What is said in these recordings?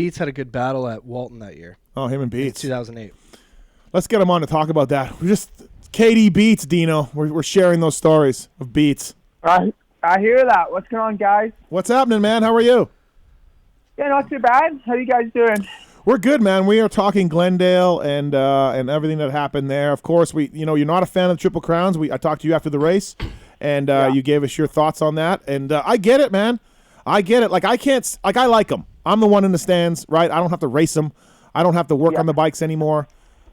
Beats had a good battle at Walton that year. Oh, him and Beats. 2008. Let's get him on to talk about that. We're just KD Beats, Dino. We're sharing those stories of Beats. I hear that. What's going on, guys? What's happening, man? How are you? Yeah, not too bad. How you guys doing? We're good, man. We are talking Glendale and everything that happened there. Of course, you're not a fan of the Triple Crowns. I talked to you after the race, and you gave us your thoughts on that. And I get it, man. I get it. I like them. I'm the one in the stands, right? I don't have to race them. I don't have to work on the bikes anymore.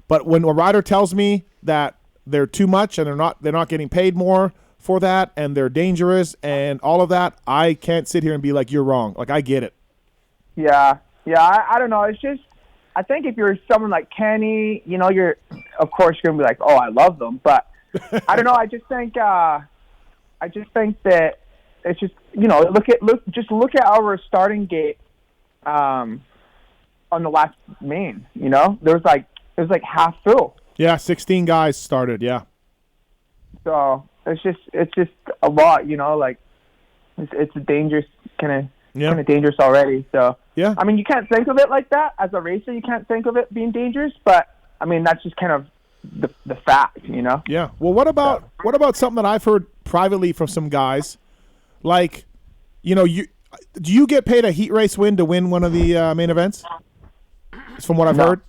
But when a rider tells me that they're too much and they're not getting paid more for that, and they're dangerous and all of that, I can't sit here and be like, you're wrong. Like, I get it. Yeah. I don't know. It's just, I think if you're someone like Kenny, you're, of course, you're gonna be like, oh, I love them. But I don't know. I just think that it's just, look at our starting gate on the last main. It was like half full. Yeah, 16 guys started. Yeah. So it's just a lot. It's a dangerous kind of dangerous already. So yeah, I mean, you can't think of it like that as a racer. You can't think of it being dangerous, but I mean, that's just kind of the fact. Yeah. Well, what about something that I've heard privately from some guys, like, do you get paid a heat race win to win one of the main events? From what I've heard.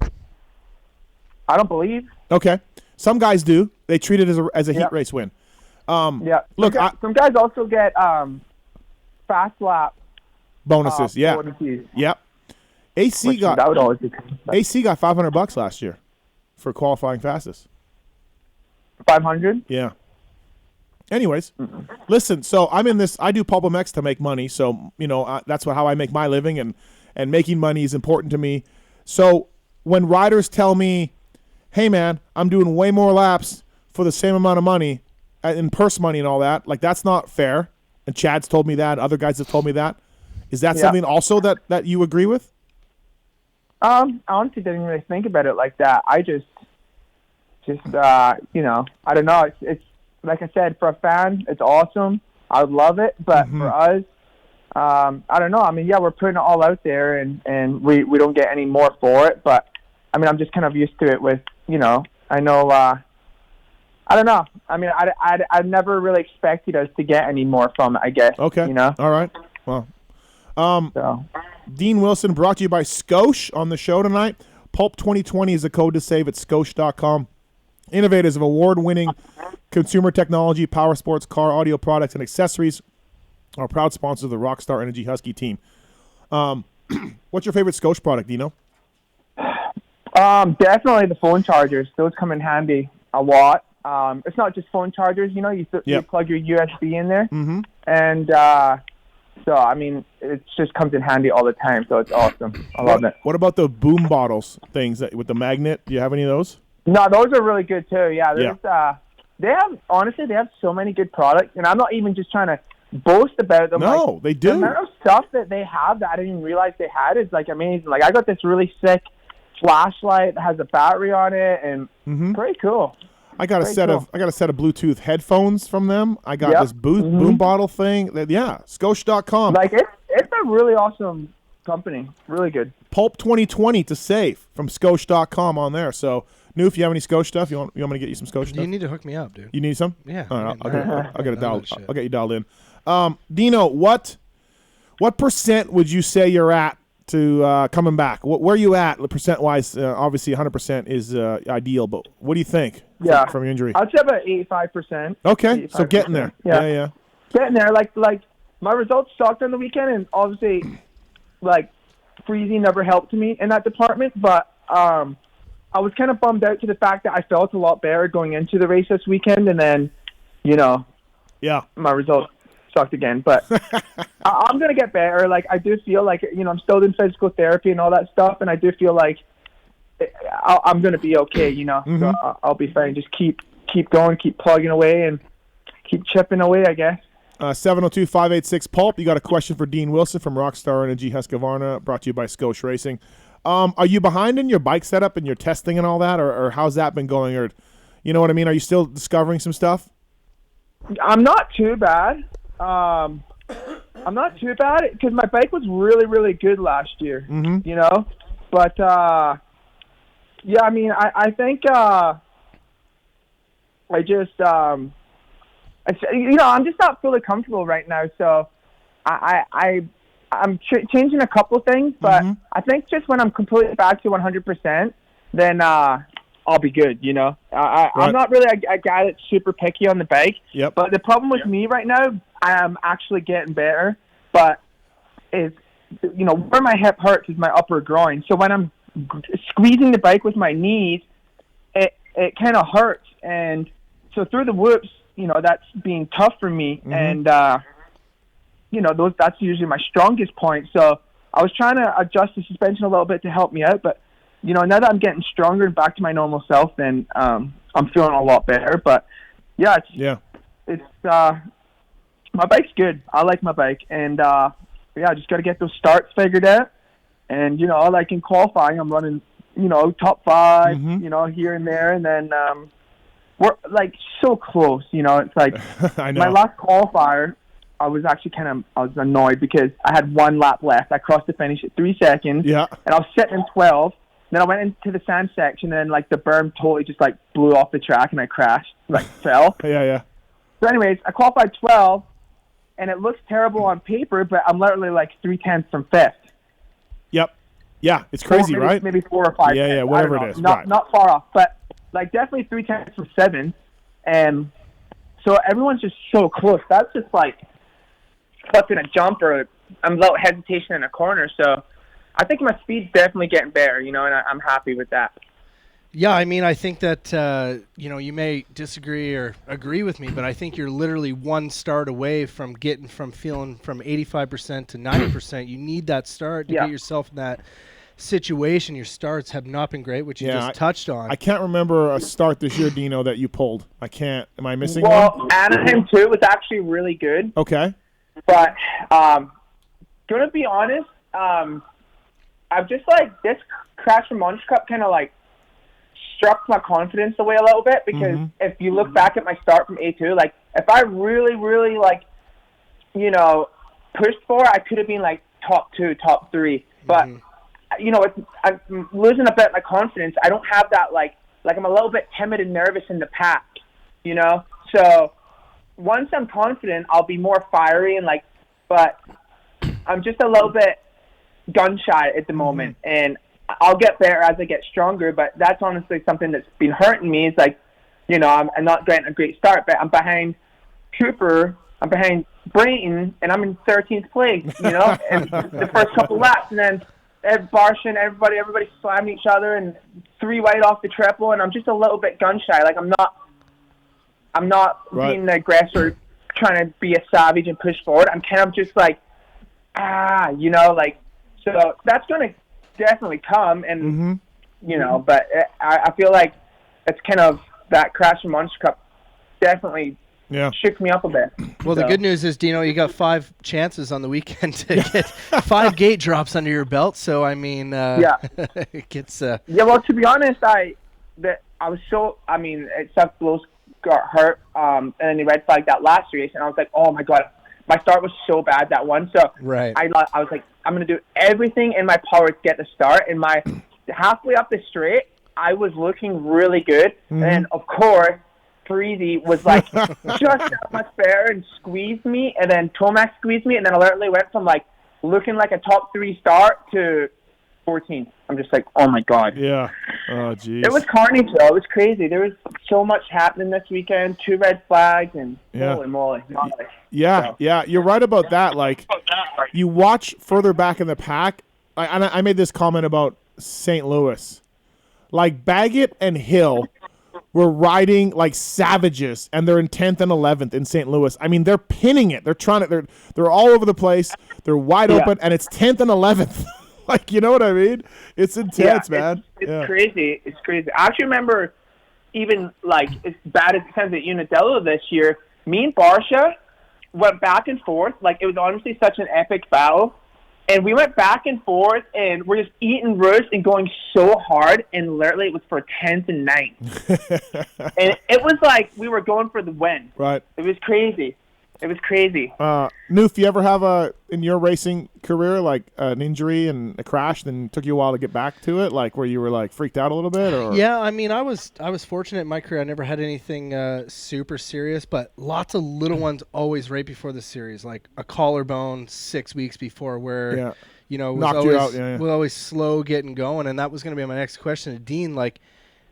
I don't believe. Okay, some guys do. They treat it as a heat race win. Look, some guys also get fast lap bonuses. Bonuses. Yep. AC got $500 last year for qualifying fastest. 500. Yeah. Anyways, listen. So I'm in this. I do PulpMX to make money. So that's how I make my living, and making money is important to me. So when riders tell me, hey, man, I'm doing way more laps for the same amount of money in purse money and all that, like, that's not fair. And Chad's told me that. Other guys have told me that. Is that something also that you agree with? I honestly didn't really think about it like that. I just I don't know. It's like I said, for a fan, it's awesome. I would love it. But for us, I don't know. I mean, yeah, we're putting it all out there, and we don't get any more for it. But, I mean, I'm just kind of used to it with, I know, I don't know. I mean, I never really expected us to get any more from it, I guess. Okay. All right. Well, Dean Wilson brought to you by Scosh on the show tonight. Pulp 2020 is a code to save at Scosh.com. Innovators of award-winning consumer technology, power sports, car, audio products, and accessories are proud sponsors of the Rockstar Energy Husky team. What's your favorite Scosh product, Dino? Definitely the phone chargers. Those come in handy a lot. It's not just phone chargers. You plug your USB in there, and so I mean, it just comes in handy all the time. So it's awesome. I love it. What about the boom bottles things with the magnet? Do you have any of those? No, those are really good too. Yeah, they have so many good products, and I'm not even just trying to boast about them. No, they do. The amount of stuff that they have that I didn't even realize they had is like amazing. Like, I got this really sick flashlight that has a battery on it, and pretty cool. I got a set of Bluetooth headphones from them. I got this boom bottle thing. Scosh.com. Like, it's a really awesome company. Really good. Pulp 2020 to save from Scosh.com on there. So, Noof, you have any Scosh stuff? You want me to get you some Scosh stuff? You need to hook me up, dude. You need some? Yeah. All right, I'll get it dialed. I'll get you dialed in. Dino, what percent would you say you're at to coming back? Where are you at percent-wise? Obviously, 100% is ideal, but what do you think from your injury? I'd say about 85%. Okay, 85%. So getting there. Yeah. Getting there. Like my results sucked on the weekend, and obviously, like, freezing never helped me in that department, but I was kind of bummed out to the fact that I felt a lot better going into the race this weekend, and then, my results sucked again. But I'm going to get better. Like, I do feel like, I'm still in physical therapy and all that stuff, and I do feel like I'm going to be okay, So I'll be fine. Just keep going, keep plugging away, and keep chipping away, I guess. 702-586-PULP. You got a question for Dean Wilson from Rockstar Energy Husqvarna, brought to you by Scosh Racing. Are you behind in your bike setup and your testing and all that, or how's that been going? Or, you know what I mean? Are you still discovering some stuff? I'm not too bad. I'm not too bad because my bike was really, really good last year. Mm-hmm. You know, but yeah, I mean, I think I just I'm just not fully comfortable right now. So I'm changing a couple things, but Mm-hmm. I think just when I'm completely back to 100%, then I'll be good. You know, Right. I'm not really a guy that's super picky on the bike. Yep. But the problem with me right now, I am actually getting better, but is where my hip hurts is my upper groin. So when I'm squeezing the bike with my knees, it kind of hurts, and so through the whoops, that's being tough for me, Mm-hmm. and that's usually my strongest point. So I was trying to adjust the suspension a little bit to help me out, but now that I'm getting stronger and back to my normal self, then I'm feeling a lot better. But yeah, it's my bike's good. I like my bike, and I just got to get those starts figured out. And like in qualifying, I'm running top 5, Mm-hmm. here and there, and then we're like so close. It's like I know. my last qualifier, I was actually I was annoyed because I had 1 lap left. I crossed the finish at 3 seconds, Yeah. and I was sitting in 12. Then I went into the sand section, and like the berm totally just like blew off the track, and I crashed, fell. Yeah. So anyways, I qualified 12, and it looks terrible on paper, but I'm literally like 3/10 from 5th. Yep. Yeah, it's crazy, maybe, right? Maybe 4 or 5. Yeah, whatever it is. Not Right. not far off, but like definitely 3/10 from 7, and so everyone's just so close. That's just like clipping a jump or I'm without hesitation in a corner. So I think my speed's definitely getting better, and I'm happy with that. Yeah, I mean, I think that you may disagree or agree with me, but I think you're literally one start away from feeling from 85% to 90%. You need that start to get yourself in that situation. Your starts have not been great, which you just touched on. I can't remember a start this year, Dino, that you pulled. I can't. Am I missing one? Well, Anaheim too was actually really good. Okay. But gonna be honest, I've just like this crash from Munch Cup kind of like struck my confidence away a little bit because if you look back at my start from A2, like if I really, really like, pushed for it, I could have been like top 2, top 3. But I'm losing a bit of my confidence. I don't have that like I'm a little bit timid and nervous in the pack, So once I'm confident, I'll be more fiery and but I'm just a little bit gun shy at the moment, and I'll get better as I get stronger. But that's honestly something that's been hurting me. It's like, I'm not getting a great start, but I'm behind Cooper, I'm behind Brayton, and I'm in 13th place. And the first couple laps, and then Barsha and everybody slamming each other, and 3 wide off the triple, and I'm just a little bit gun shy. Like I'm not Right. being the aggressor, trying to be a savage and push forward. I'm kind of just like, so that's going to definitely come, and, but I feel like it's kind of that crash in Monster Cup definitely shook me up a bit. Well, the good news is, Dino, you got 5 chances on the weekend to get 5 gate drops under your belt. So, I mean, it gets... Yeah, well, to be honest, it sucked. Blows got hurt, and then they red flagged that last race, and I was like, oh my God, my start was so bad that one. So right. I was like, I'm going to do everything in my power to get the start. And my halfway up the straight, I was looking really good. And of course, Parisi was like just that much better and squeezed me. And then Tomac squeezed me. And then I literally went from like looking like a top 3 start to 14th. I'm just like, oh my God. Yeah. Oh, geez. It was carnage, though. It was crazy. There was so much happening this weekend. 2 red flags, and holy moly. Yeah, you're right about that. Like, you watch further back in the pack. I made this comment about St. Louis. Like, Baggett and Hill were riding like savages, and they're in 10th and 11th in St. Louis. I mean, they're pinning it. They're trying to. They're all over the place. They're wide open, and it's 10th and 11th. Like, you know what I mean? It's intense, man. It's crazy. It's crazy. I actually remember even, like, as bad as it sounds at Unadilla this year, me and Barsha went back and forth. Like, it was honestly such an epic battle. And we went back and forth, and we're just eating roast and going so hard. And literally, it was for 10th and 9th. And it was like we were going for the win. Right. It was crazy. It was crazy. Noof, you ever have in your racing career like an injury and a crash, then took you a while to get back to it, like where you were like freaked out a little bit? Or Yeah, I mean, I was fortunate in my career. I never had anything super serious, but lots of little ones always right before the series, like a collarbone 6 weeks before, where Yeah. it was Knocked you always out, yeah. was always slow getting going, and that was going to be my next question to Dean. Like,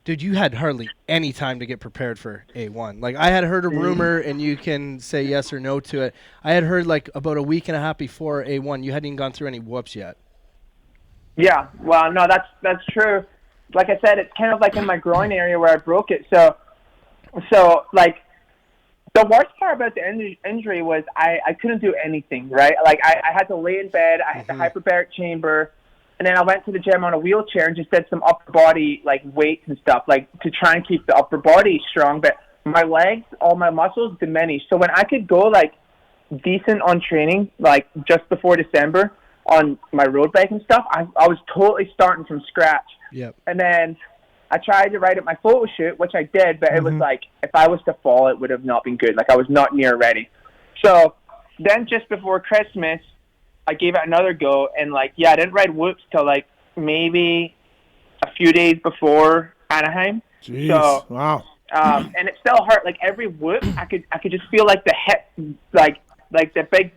dude, you had hardly any time to get prepared for A1. Like, I had heard a rumor, and you can say yes or no to it. I had heard like about a week and a half before A1, you hadn't even gone through any whoops yet. Yeah, well, no, that's true. Like I said, it's kind of like in my groin area where I broke it. So like the worst part about the injury was I couldn't do anything, right? Like I had to lay in bed. I had the hyperbaric chamber, and then I went to the gym on a wheelchair and just did some upper body like weights and stuff, like to try and keep the upper body strong. But my legs, all my muscles diminished. So when I could go like decent on training, like just before December on my road bike and stuff, I was totally starting from scratch. Yep. And then I tried to ride at my photo shoot, which I did, but it was like, if I was to fall, it would have not been good. Like, I was not near ready. So then just before Christmas, I gave it another go, and, like, yeah, I didn't ride whoops till, like, maybe a few days before Anaheim. Jeez. So, wow. And it still hurt. Like, every whoop, I could just feel, like, the hip, like the big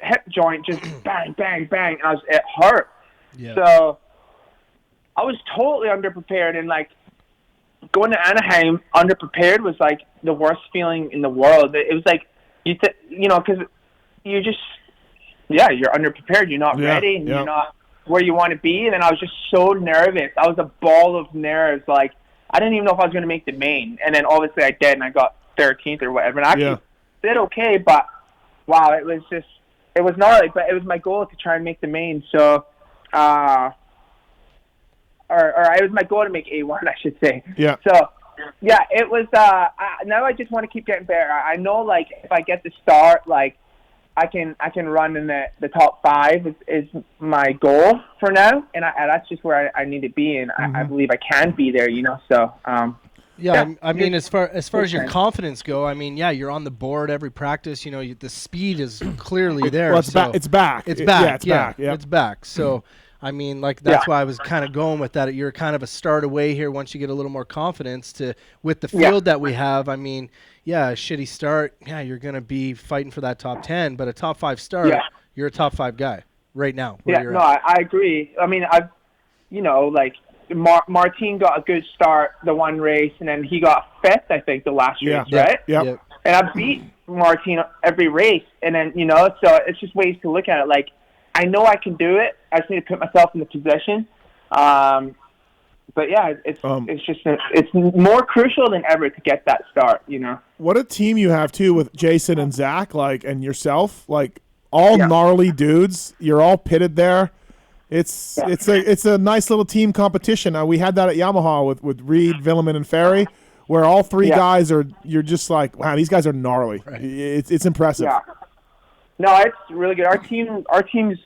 hip joint just bang, bang, bang, and it hurt. Yeah. So I was totally underprepared, and like going to Anaheim underprepared was like the worst feeling in the world. It was like because you just you're underprepared. You're not ready, and you're not where you want to be. And then I was just so nervous. I was a ball of nerves. Like I didn't even know if I was going to make the main, and then obviously I did, and I got 13th or whatever. And I actually did okay, but wow, it was gnarly. But it was my goal to try and make the main. So. Or it was my goal to make A1, I should say. Yeah. So, yeah, it was. Now I just want to keep getting better. I know, like, if I get the start, like, I can run in the top 5 is my goal for now, and that's just where I need to be, and I believe I can be there. So. Yeah, I mean, as far as your confidence go, I mean, yeah, you're on the board every practice. The speed is clearly there. Well, it's back. It's back. Yeah, it's back. Yep. It's back. So. I mean, like that's why I was kind of going with that. You're kind of a start away here once you get a little more confidence with the field that we have. I mean, a shitty start. Yeah, you're going to be fighting for that top 10, but a top 5 start, you're a top 5 guy right now. I agree. I mean, Martin got a good start the one race, and then he got 5th, I think, the last race, right? Yeah. And I beat Martin every race, and then, so it's just ways to look at it. Like, I know I can do it. I just need to put myself in the position. But yeah, it's more crucial than ever to get that start. What a team you have too with Jason and Zach, like, and yourself, like all gnarly dudes. You're all pitted there. It's a nice little team competition. We had that at Yamaha with Reed, Villeman, and Ferry, where all 3 guys you're just like, wow, these guys are gnarly. Right. It's impressive. Yeah. No, it's really good. Our teams,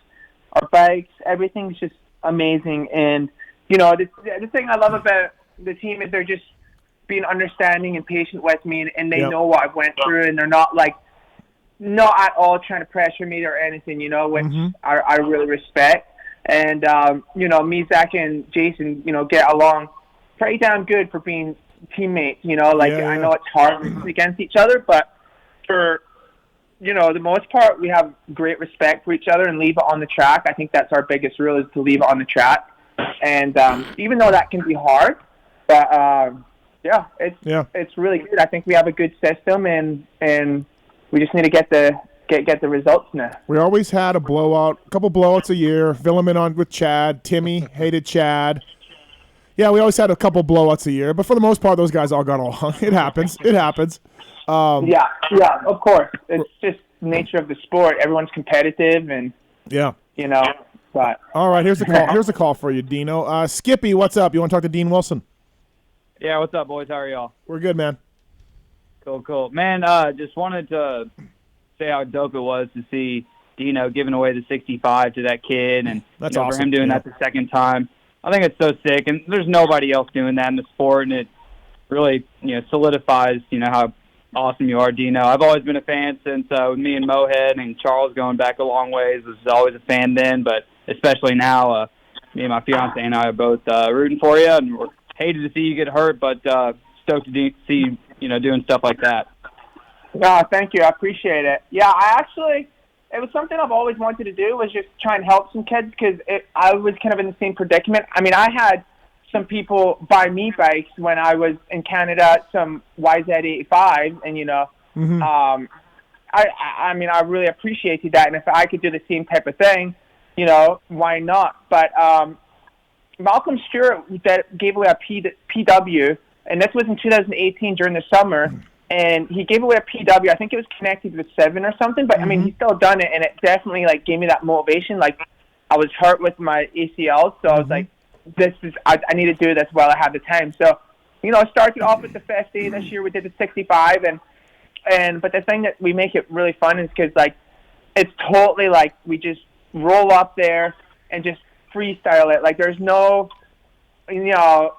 our bikes, everything's just amazing. And, the thing I love about the team is they're just being understanding and patient with me, and they know what I've went through, and they're not at all trying to pressure me or anything, which I really respect. And, me, Zach, and Jason, get along pretty damn good for being teammates, I know it's hard against each other, but for the most part, we have great respect for each other and leave it on the track. I think that's our biggest rule, is to leave it on the track. And even though that can be hard, but it's really good. I think we have a good system, and we just need to get the results now. We always had a couple blowouts a year. Villeman on with Chad. Timmy hated Chad. Yeah, we always had a couple blowouts a year, but for the most part, those guys all got along. It happens. Of course. It's just the nature of the sport. Everyone's competitive, and but all right. Here's the call. Here's the call for you, Dino. Skippy, what's up? You want to talk to Dean Wilson? Yeah, what's up, boys? How are y'all? We're good, man. Cool. Man, just wanted to say how dope it was to see Dino giving away the 65 to that kid, and that's awesome. For him doing that the second time. I think it's so sick, and there's nobody else doing that in the sport, and it really solidifies how awesome you are, Dino. I've always been a fan since with me and Mohead and Charles going back a long ways. Was always a fan then, but especially now, me and my fiance and I are both rooting for you, and we're hated to see you get hurt, but stoked to see you doing stuff like that. Thank you. I appreciate it. Yeah, it was something I've always wanted to do, was just try and help some kids, because I was kind of in the same predicament. I mean, I had some people buy me bikes when I was in Canada, some YZ85, and I mean, I really appreciated that, and if I could do the same type of thing, why not? But Malcolm Stewart that gave away a PW, and this was in 2018 during the summer, and he gave away a PW. I think it was connected with 7 or something, but I mean, he's still done it, and it definitely gave me that motivation. I was hurt with my ACL, so I was like, I need to do this while I have the time. So, I started off with the Fest Day this year. We did the 65, but the thing that we make it really fun is because it's totally we just roll up there and just freestyle it. There's no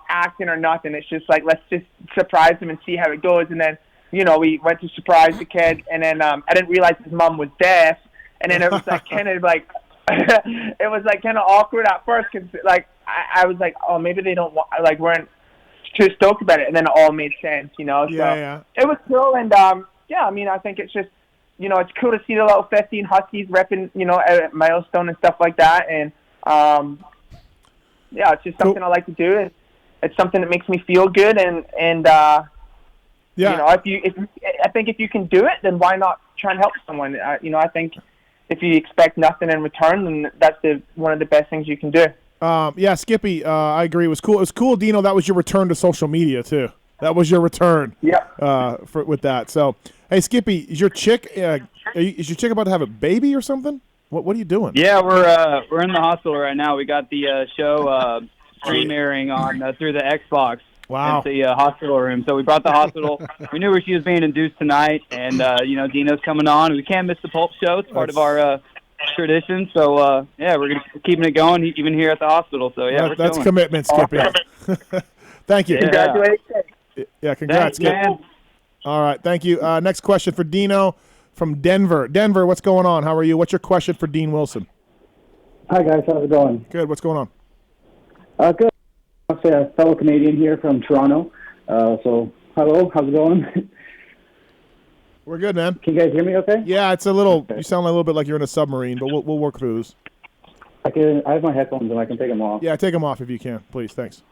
acting or nothing. It's just let's just surprise them and see how it goes. And then we went to surprise the kid, and then I didn't realize his mom was deaf, and then it was kind of it was kind of awkward at first, because I was like, oh, maybe they don't want, weren't too stoked about it, and then it all made sense, Yeah. It was cool, and I mean, I think it's just it's cool to see the little 15 Huskies repping at Milestone and stuff like that, and it's just something I like to do. It's something that makes me feel good, and I think if you can do it, then why not try and help someone? I think if you expect nothing in return, then that's one of the best things you can do. Skippy, I agree. It was cool. It was cool, Dino. That was your return to social media too. That was your return. Yeah. With that. So, hey, Skippy, is your chick about to have a baby or something? What are you doing? Yeah, we're in the hospital right now. We got the show stream airing on through the Xbox. Wow. At the hospital room. So we brought the hospital. We knew where she was being induced tonight, and Dino's coming on. We can't miss the Pulp show. It's part of our tradition. So we're keeping it going even here at the hospital. So that's commitment, Skippy. Thank you. Yeah. Congratulations. Yeah, congrats, Thanks, man. All right, thank you. Next question for Dino from Denver. Denver, what's going on? How are you? What's your question for Dean Wilson? Hi, guys. How's it going? Good. What's going on? Good. I'm a fellow Canadian here from Toronto. So, hello. How's it going? We're good, man. Can you guys hear me okay? Yeah, it's a little. You sound a little bit like you're in a submarine, but we'll work through this. I have my headphones and I can take them off. Yeah, take them off if you can, please. Thanks.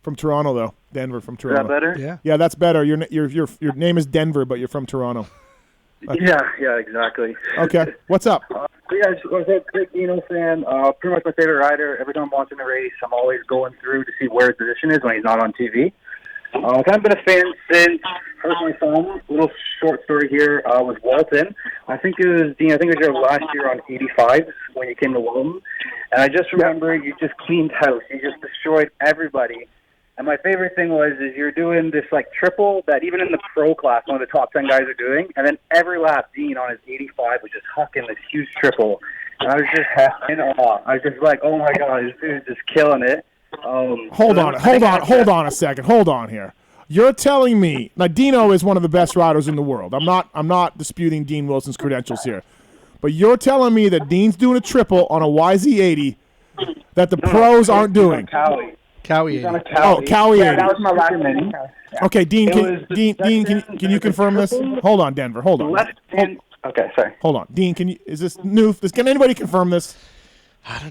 From Toronto, though. Denver from Toronto. Is that better? Yeah. Yeah, that's better. Your name is Denver, but you're from Toronto. Yeah, exactly. Okay. What's up? Yeah, I was a big Dino fan. Pretty much my favorite rider. Every time I'm watching the race, I'm always going through to see where his position is when he's not on TV. I've kind of been a fan since personally saw him. A little short story here was Walton. I think it was your last year on 85 when you came to Walton. And I just remember you just cleaned house. You just destroyed everybody. And my favorite thing was you're doing this triple that even in the pro class, one of the top 10 guys are doing. And then every lap, Dean on his 85 was just hucking this huge triple. And I was just in awe. I was just like, oh my God, this dude's just killing it. Hold on a second. Hold on here. You're telling me now Dino is one of the best riders in the world. I'm not disputing Dean Wilson's credentials here. But you're telling me that Dean's doing a triple on a YZ80 that the pros aren't doing. Cowie. Cowie. Oh, Cowie 80. Yeah, that was my last name. Okay, Dean, can you confirm this? Hold on, Denver. Hold on. Okay, sorry. Hold on. Dean, is this new? Can anybody confirm this?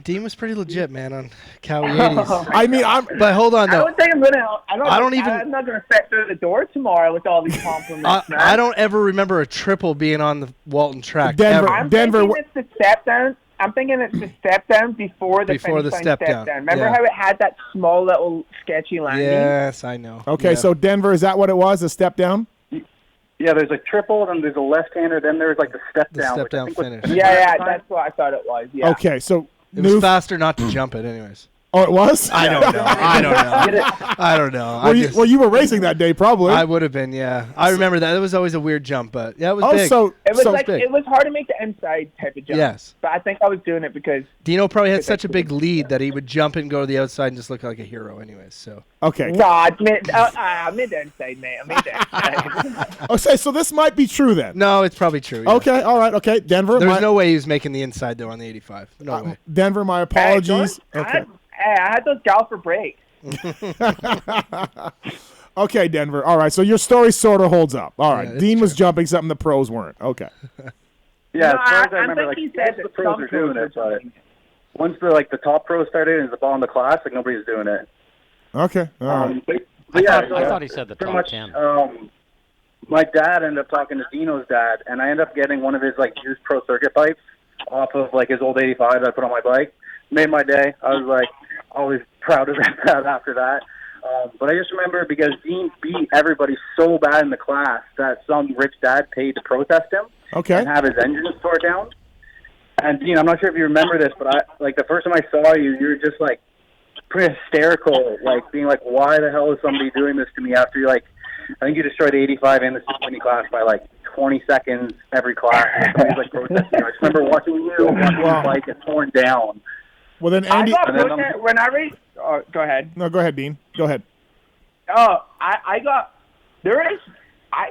Dean was pretty legit, man, on Cowie 80s. I mean, but hold on, I though. don't think I'm gonna. I'm not gonna fit through the door tomorrow with all these compliments. I don't ever remember a triple being on the Walton track. Denver. ever. I'm thinking it's the step down. I'm thinking it's the step down before the step down. Remember Yeah. how it had that small little sketchy landing? Yes, I know. Okay, Yeah. so Denver, is that what it was? A step down? Yeah, there's a triple, then there's a left-hander, then there's the step The down. step down finish. Yeah, that's what I thought it was. Yeah. Okay, so It was faster not to jump it, anyways. Oh, it was? I don't know. I don't know. Well, you were racing that day, probably. I would have been, yeah. I remember that. It was always a weird jump, but yeah, it was oh, big. so It was so like big. it was hard to make the inside type of jump. Yes. But I think I was doing it because Dino probably had such a big lead that he would jump and go to the outside and just look like a hero anyways. So okay. nah, mid the inside, man. I made the inside. Okay, so this might be true then. no, it's probably true. Yeah. Okay, all right, okay. Denver, There's my, no way he was making the inside though on the 85. No way. Denver, my apologies. Okay. I had those gals for break. Okay, Denver. All right, so your story sort of holds up. All right, it's Dean was jumping something the pros weren't. Okay. Yeah, No, as far as I I remember, think like he said most of the that pros some are doing pros it, were but doing it. once the top pros started and it's the bottom of the class, like nobody's doing it. Okay. All right. But yeah, I thought he said the pretty top much, 10. My dad ended up talking to Dino's dad, and I ended up getting one of his like used pro circuit bikes off of like his old 85 that I put on my bike. Made my day. I was like always proud of that after that. But I just remember because Dean beat everybody so bad in the class that some rich dad paid to protest him Okay. and have his engine tore down. And Dean, I'm not sure if you remember this, but the first time I saw you, you were just like pretty hysterical, like being like, "Why the hell is somebody doing this to me?" After you I think you destroyed the 85 and the super mini class by like 20 seconds every class. And somebody's like protesting. I just remember watching you watching your bike get torn down. Well, then I Andy. got and then protest when I raced. Oh, go ahead. No, go ahead, Dean. Go ahead. Oh, I got. There is.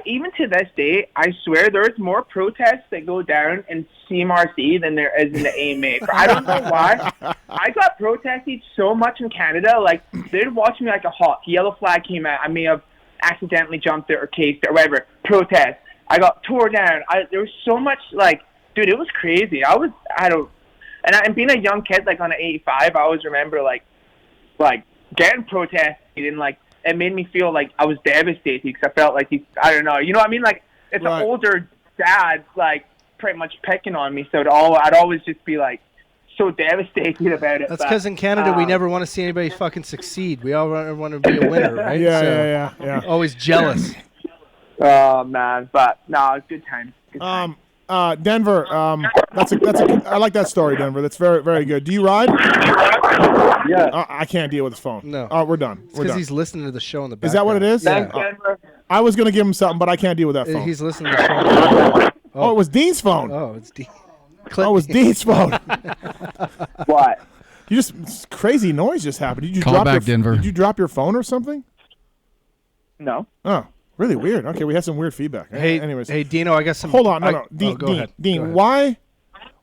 Even to this day, I swear there's more protests that go down in CMRC than there is in the AMA. I don't know why. I got protested so much in Canada. Like, they'd watch me like a hawk. Yellow flag came out. I may have accidentally jumped it or cased it or whatever. Protest. I got tore down. There was so much, like, dude, it was crazy. And being a young kid, like, on an 85, I always remember, like getting protested and, like, it made me feel like I was devastated because I felt like I don't know. You know what I mean? Like, it's Right. an older dad, like, pretty much picking on me. So I'd always just be, like, so devastated about it. That's But, because in Canada we never want to see anybody fucking succeed. We all want to be a winner, right? Yeah, So, yeah. Always jealous. Oh, man. But, no, it's good time. Good time. Denver. I like that story, Denver. That's very, very good. Do you ride? Yeah. I can't deal with his phone. No. We're done. We're Because done. he's listening to the show in the background. Is that what it is? Thanks, Yeah. Denver. I was gonna give him something, but I can't deal with that phone. He's listening to the show. Oh, it was Dean's phone. Oh, it's Dean. Oh, it was Dean's phone. What? Crazy noise just happened. Did you Call drop back, your, Denver. Did you drop your phone or something? No. Oh, really weird. Okay, we had some weird feedback. Hey, Anyways, hey, Dino, I got some. hold on. No. Go Dean, ahead. Go Dean, ahead.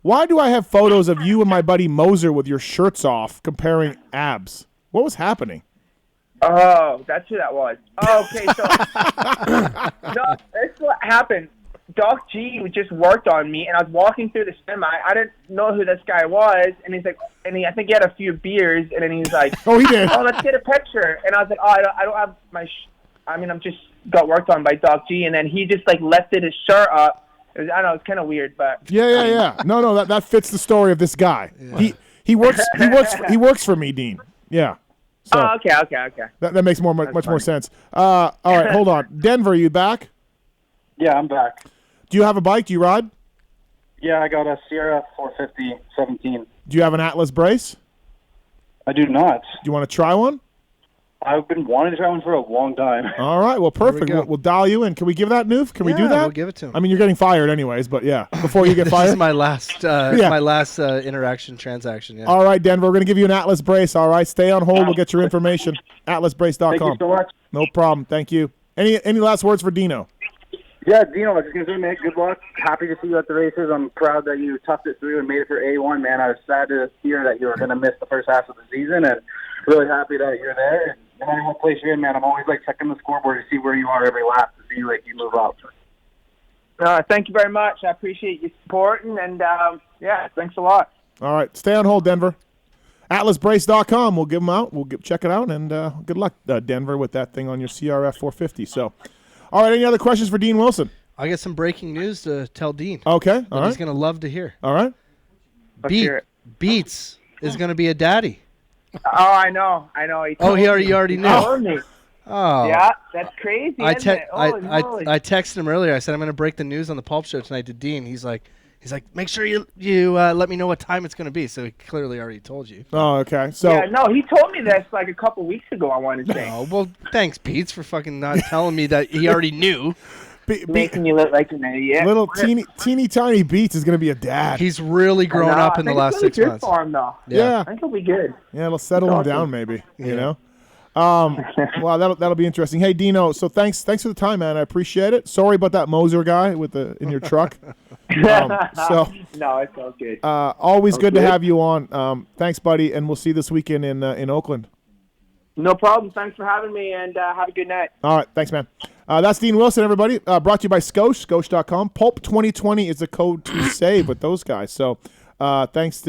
why do I have photos of you and my buddy Moser with your shirts off comparing abs? What was happening? Oh, that's who that was. Oh, okay, so no, that's what happened. Doc G just worked on me, and I was walking through the semi. I didn't know who this guy was, and he's like, I think he had a few beers, and then he's like, Oh, he did. "Oh, let's get a picture." And I was like, "Oh, I don't have my. I'm just got worked on by Doc G," and then he just like lifted his shirt up. I don't know, it's kind of weird, but Yeah. No, that fits the story of this guy. He works for me, Dean. Yeah. So oh, okay. that makes much more sense. All right, hold on. Denver, are you back? Yeah, I'm back. Do you have a bike? Do you ride? Yeah, I got a Sierra 450 17. Do you have an Atlas brace? I do not. Do you want to try one? I've been wanting to try one for a long time. All right, well, perfect. go. We'll dial you in. Can we give that, Noof? Can we do Yeah, that? we'll give it to him. I mean, you're getting fired anyways, but yeah, before you get This fired. is my last, interaction transaction. Yeah. All right, Denver, we're going to give you an Atlas brace. All right, stay on hold. We'll get your information. AtlasBrace.com. Thank you so much. No problem. Thank you. Any last words for Dino? Yeah, Dino, I was just going to say, man, good luck. Happy to see you at the races. I'm proud that you toughed it through and made it for A1, man. I was sad to hear that you were going to miss the first half of the season, and really happy that you're there. And no matter what place you're in, man, I'm always, like, checking the scoreboard to see where you are every lap to see, like, you move up. thank you very much. I appreciate you supporting, and yeah, thanks a lot. All right, stay on hold, Denver. AtlasBrace.com. We'll give them out. We'll check it out, and good luck, Denver, with that thing on your CRF 450. So, all right, any other questions for Dean Wilson? I got some breaking news to tell Dean. Okay, that all he's right. gonna love to hear. All right. Let's hear it. Beats is gonna be a daddy. Oh, I know. He already knew. told me. Oh. Yeah, that's crazy. I isn't it? Holy moly. texted him earlier. I said I'm going to break the news on the Pulp Show tonight to Dean. He's like, He's like, make sure you let me know what time it's going to be. So he clearly already told you. Oh, okay. So Yeah, no, he told me this like a couple weeks ago, I want to say. Oh, well, thanks, Pete, for fucking not telling me that he already knew. Making you look like an idiot. little teeny tiny Beats is going to be a dad. He's really grown up in the last 6 months. For him, though. Yeah. I think he'll be good. Yeah, it'll settle him down maybe, you know. Wow, that'll be interesting. Hey, Dino, so thanks for the time, man. I appreciate it. Sorry about that Moser guy in your truck. So No, it's all good. always good to have you on. Thanks, buddy, and we'll see you this weekend in Oakland. No problem. Thanks for having me, and have a good night. All right, thanks, man. That's Dean Wilson, everybody. Brought to you by Scosh, Scosh.com. Pulp 2020 is the code to save with those guys. So thanks to